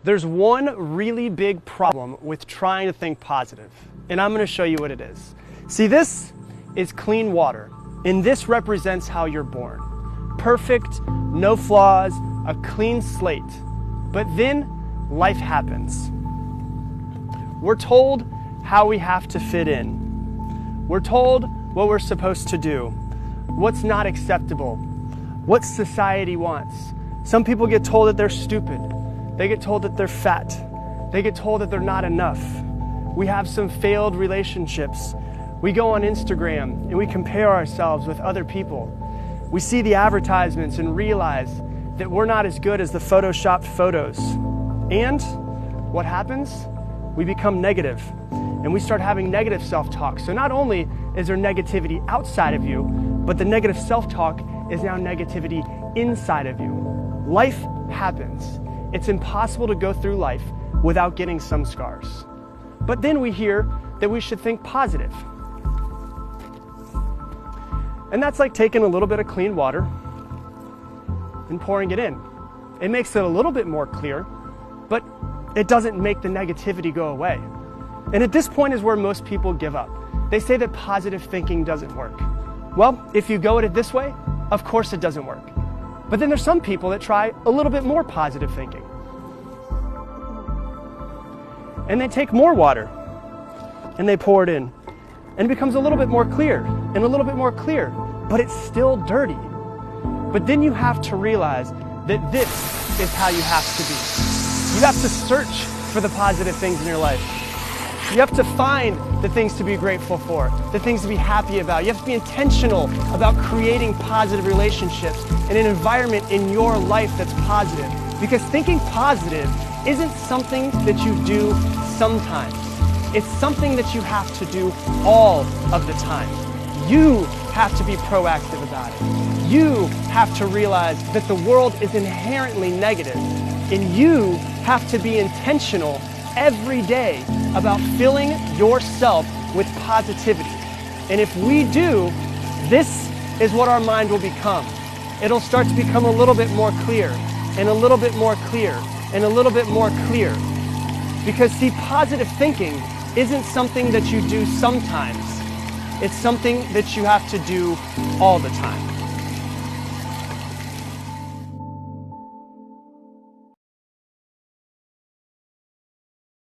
There's one really big problem with trying to think positive, and I'm going to show you what it is. See, this is clean water, and this represents how you're born. Perfect, no flaws, a clean slate. But then life happens. We're told how we have to fit in. We're told what we're supposed to do, what's not acceptable, what society wants. Some people get told that they're stupid. They get told that they're fat. They get told that they're not enough. We have some failed relationships. We go on Instagram and we compare ourselves with other people. We see the advertisements and realize that we're not as good as the photoshopped photos. And what happens? We become negative and we start having negative self-talk. So not only is there negativity outside of you, but the negative self-talk is now negativity inside of you. Life happens. It's impossible to go through life without getting some scars. But then we hear that we should think positive. And that's like taking a little bit of clean water and pouring it in. It makes it a little bit more clear, but it doesn't make the negativity go away. And at this point is where most people give up. They say that positive thinking doesn't work. Well, if you go at it this way, of course it doesn't work. But then there's some people that try a little bit more positive thinking. And they take more water and they pour it in. And it becomes a little bit more clear and a little bit more clear, but it's still dirty. But then you have to realize that this is how you have to be. You have to search for the positive things in your life. You have to find the things to be grateful for, the things to be happy about. You have to be intentional about creating positive relationships and an environment in your life that's positive. Because thinking positive isn't something that you do sometimes. It's something that you have to do all of the time. You have to be proactive about it. You have to realize that the world is inherently negative, and you have to be intentional every day about filling yourself with positivity. And if we do, this is what our mind will become. It'll start to become a little bit more clear, and a little bit more clear, and a little bit more clear. Because see, positive thinking isn't something that you do sometimes. It's something that you have to do all the time.